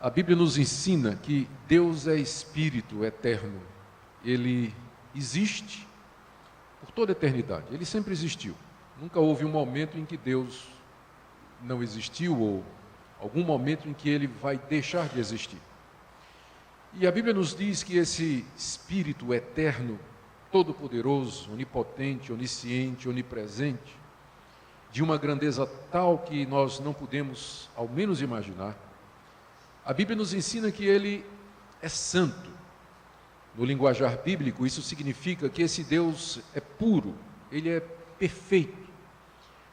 A Bíblia nos ensina que Deus é Espírito eterno. Ele existe por toda a eternidade. Ele sempre existiu. Nunca houve um momento em que Deus não existiu ou algum momento em que Ele vai deixar de existir. E a Bíblia nos diz que esse Espírito eterno, todo-poderoso, onipotente, onisciente, onipresente, de uma grandeza tal que nós não podemos ao menos imaginar, a Bíblia nos ensina que Ele é santo. No linguajar bíblico, isso significa que esse Deus é puro, Ele é perfeito.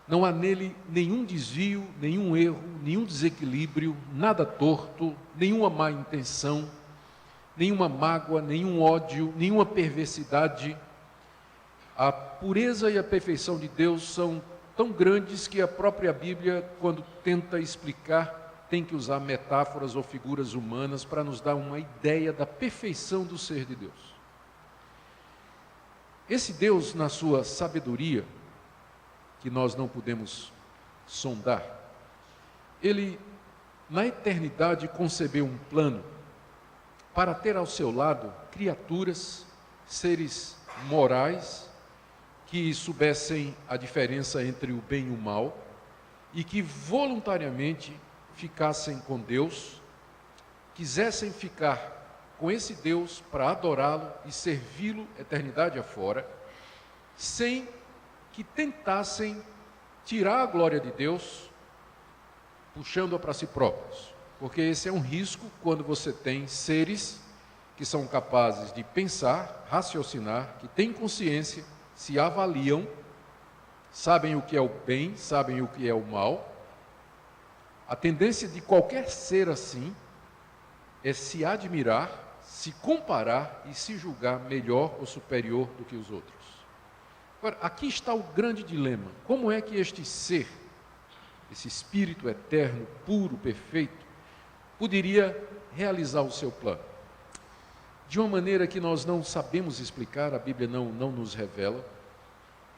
Não há nele nenhum desvio, nenhum erro, nenhum desequilíbrio, nada torto, nenhuma má intenção, nenhuma mágoa, nenhum ódio, nenhuma perversidade. A pureza e a perfeição de Deus são tão grandes que a própria Bíblia, quando tenta explicar, tem que usar metáforas ou figuras humanas para nos dar uma ideia da perfeição do ser de Deus. Esse Deus, na sua sabedoria, que nós não podemos sondar, Ele, na eternidade, concebeu um plano para ter ao seu lado criaturas, seres morais, que soubessem a diferença entre o bem e o mal, e que voluntariamente ficassem com Deus, quisessem ficar com esse Deus para adorá-lo e servi-lo eternidade afora, sem que tentassem tirar a glória de Deus, puxando-a para si próprios. Porque esse é um risco quando você tem seres que são capazes de pensar, raciocinar, que têm consciência, se avaliam, sabem o que é o bem, sabem o que é o mal. A tendência de qualquer ser assim é se admirar, se comparar e se julgar melhor ou superior do que os outros. Agora, aqui está o grande dilema. Como é que este ser, esse Espírito eterno, puro, perfeito, poderia realizar o seu plano? De uma maneira que nós não sabemos explicar, a Bíblia não nos revela,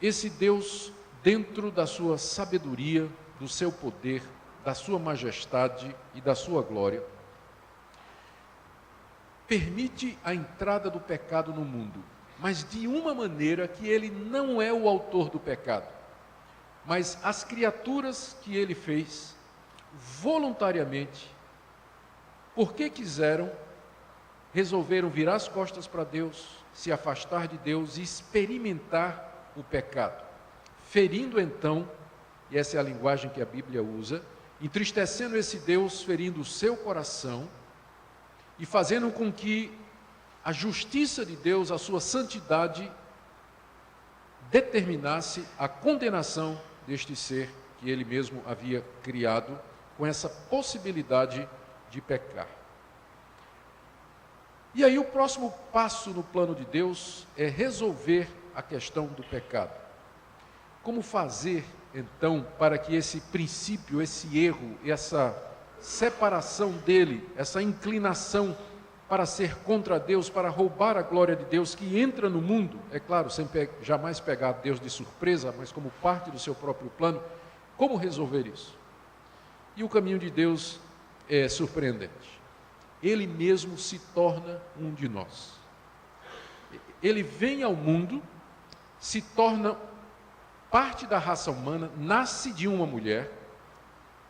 esse Deus, dentro da sua sabedoria, do seu poder, da sua majestade e da sua glória, permite a entrada do pecado no mundo, mas de uma maneira que Ele não é o autor do pecado, mas as criaturas que Ele fez, voluntariamente, porque quiseram, resolveram virar as costas para Deus, se afastar de Deus e experimentar o pecado, ferindo então, e essa é a linguagem que a Bíblia usa, entristecendo esse Deus, ferindo o seu coração e fazendo com que a justiça de Deus, a sua santidade, determinasse a condenação deste ser que Ele mesmo havia criado, com essa possibilidade de pecar. E aí o próximo passo no plano de Deus é resolver a questão do pecado. Como fazer, então, para que esse princípio, esse erro, essa separação dele, essa inclinação para ser contra Deus, para roubar a glória de Deus que entra no mundo, é claro, sem jamais pegar Deus de surpresa, mas como parte do seu próprio plano, como resolver isso? E o caminho de Deus é surpreendente. Ele mesmo se torna um de nós. Ele vem ao mundo, se torna parte da raça humana, nasce de uma mulher,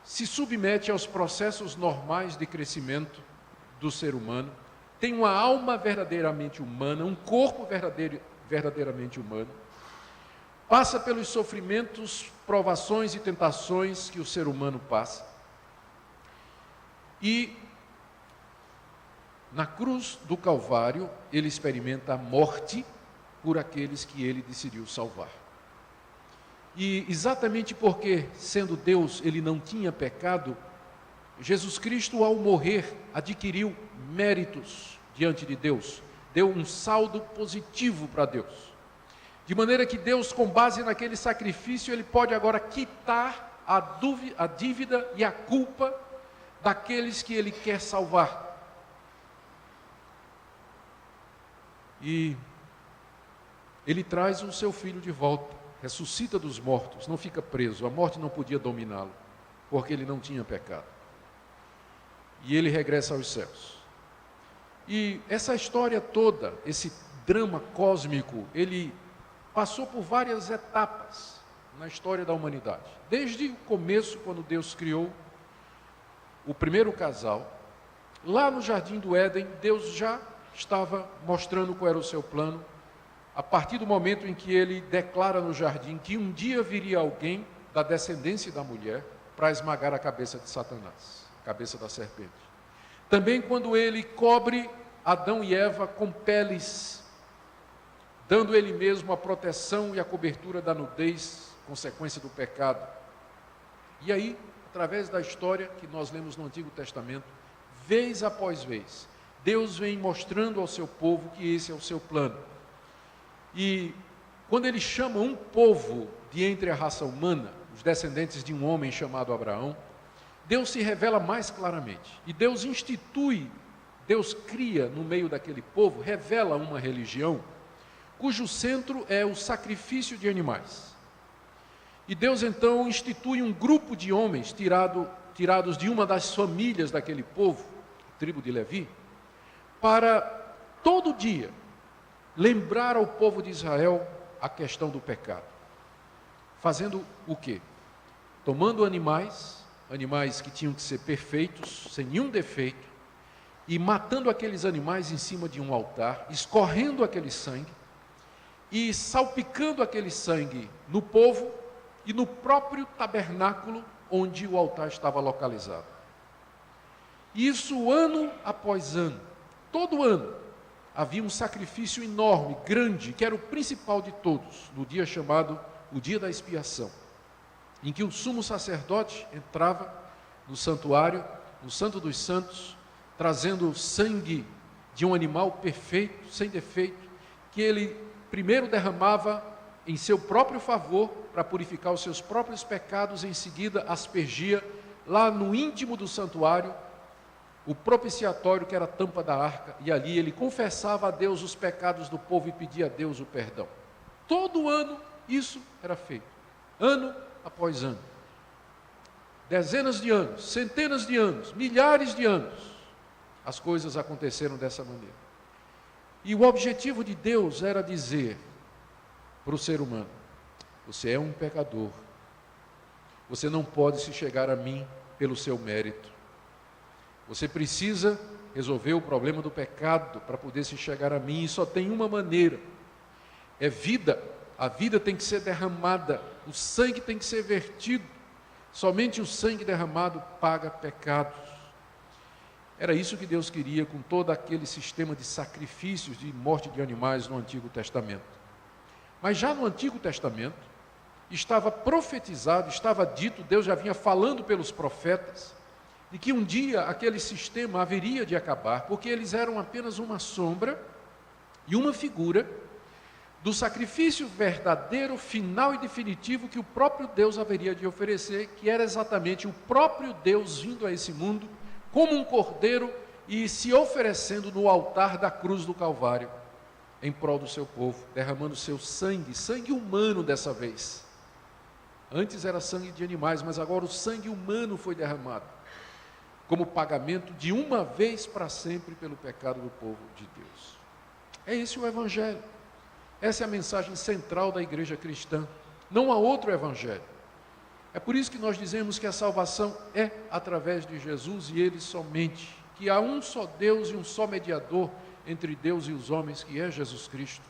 se submete aos processos normais de crescimento do ser humano, tem uma alma verdadeiramente humana, um corpo verdadeiramente humano, passa pelos sofrimentos, provações e tentações que o ser humano passa, e na cruz do Calvário, ele experimenta a morte por aqueles que ele decidiu salvar. E exatamente porque, sendo Deus, ele não tinha pecado, Jesus Cristo, ao morrer, adquiriu méritos diante de Deus, deu um saldo positivo para Deus. De maneira que Deus, com base naquele sacrifício, ele pode agora quitar a dívida e a culpa daqueles que ele quer salvar. E ele traz o seu filho de volta, ressuscita dos mortos, não fica preso, a morte não podia dominá-lo, porque ele não tinha pecado. e ele regressa aos céus. E essa história toda, esse drama cósmico, ele passou por várias etapas na história da humanidade. Desde o começo, quando Deus criou o primeiro casal, lá no Jardim do Éden, Deus já estava mostrando qual era o seu plano, a partir do momento em que ele declara no jardim que um dia viria alguém da descendência da mulher para esmagar a cabeça de Satanás, a cabeça da serpente. Também quando ele cobre Adão e Eva com peles, dando ele mesmo a proteção e a cobertura da nudez, consequência do pecado. E aí, através da história que nós lemos no Antigo Testamento, vez após vez, Deus vem mostrando ao seu povo que esse é o seu plano. E quando ele chama um povo de entre a raça humana, os descendentes de um homem chamado Abraão, Deus se revela mais claramente. E Deus institui, Deus cria no meio daquele povo, revela uma religião, cujo centro é o sacrifício de animais. E Deus então institui um grupo de homens tirados de uma das famílias daquele povo, a tribo de Levi, para todo dia lembrar ao povo de Israel a questão do pecado. Fazendo o quê? Tomando animais que tinham que ser perfeitos, sem nenhum defeito, e matando aqueles animais em cima de um altar, escorrendo aquele sangue, e salpicando aquele sangue no povo e no próprio tabernáculo onde o altar estava localizado. Isso ano após ano, todo ano, havia um sacrifício enorme, grande, que era o principal de todos, no dia chamado o dia da expiação, em que o sumo sacerdote entrava no santuário, no Santo dos Santos, trazendo sangue de um animal perfeito, sem defeito, que ele primeiro derramava em seu próprio favor, para purificar os seus próprios pecados, e em seguida aspergia lá no íntimo do santuário, o propiciatório, que era a tampa da arca, e ali ele confessava a Deus os pecados do povo e pedia a Deus o perdão. Todo ano isso era feito, ano após ano. Dezenas de anos, centenas de anos, milhares de anos, as coisas aconteceram dessa maneira. E o objetivo de Deus era dizer para o ser humano: você é um pecador, você não pode se chegar a mim pelo seu mérito. Você precisa resolver o problema do pecado para poder se chegar a mim, e só tem uma maneira: é vida. A vida tem que ser derramada, o sangue tem que ser vertido. Somente o sangue derramado paga pecados. Era isso que Deus queria com todo aquele sistema de sacrifícios, de morte de animais no Antigo Testamento. Mas já no Antigo Testamento estava profetizado, estava dito, Deus já vinha falando pelos profetas, de que um dia aquele sistema haveria de acabar, porque eles eram apenas uma sombra e uma figura do sacrifício verdadeiro, final e definitivo que o próprio Deus haveria de oferecer, que era exatamente o próprio Deus vindo a esse mundo como um cordeiro e se oferecendo no altar da cruz do Calvário, em prol do seu povo, derramando seu sangue, sangue humano dessa vez. Antes era sangue de animais, mas agora o sangue humano foi derramado, como pagamento de uma vez para sempre pelo pecado do povo de Deus. É esse o Evangelho. Essa é a mensagem central da igreja cristã. Não há outro Evangelho. É por isso que nós dizemos que a salvação é através de Jesus e Ele somente. Que há um só Deus e um só mediador entre Deus e os homens, que é Jesus Cristo.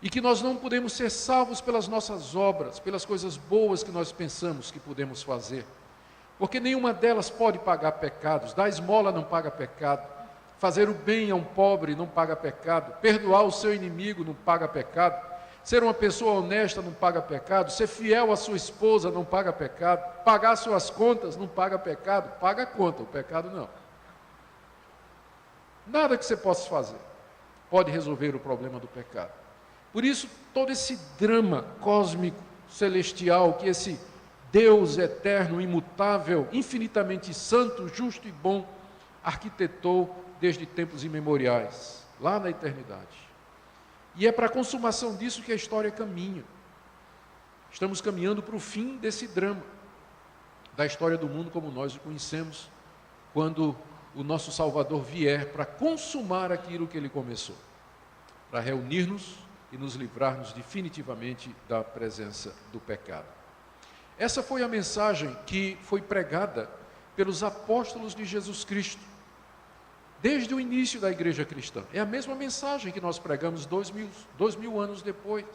E que nós não podemos ser salvos pelas nossas obras, pelas coisas boas que nós pensamos que podemos fazer. Porque nenhuma delas pode pagar pecados. Dar esmola não paga pecado. Fazer o bem a um pobre não paga pecado. Perdoar o seu inimigo não paga pecado. Ser uma pessoa honesta não paga pecado. Ser fiel à sua esposa não paga pecado. Pagar suas contas não paga pecado. Paga a conta, o pecado não. Nada que você possa fazer pode resolver o problema do pecado. Por isso, todo esse drama cósmico, celestial, que esse Deus eterno, imutável, infinitamente santo, justo e bom, arquitetou desde tempos imemoriais, lá na eternidade. E é para a consumação disso que a história caminha. Estamos caminhando para o fim desse drama, da história do mundo como nós o conhecemos, quando o nosso Salvador vier para consumar aquilo que Ele começou, para reunir-nos e nos livrarmos definitivamente da presença do pecado. Essa foi a mensagem que foi pregada pelos apóstolos de Jesus Cristo, desde o início da igreja cristã. É a mesma mensagem que nós pregamos 2000 anos depois.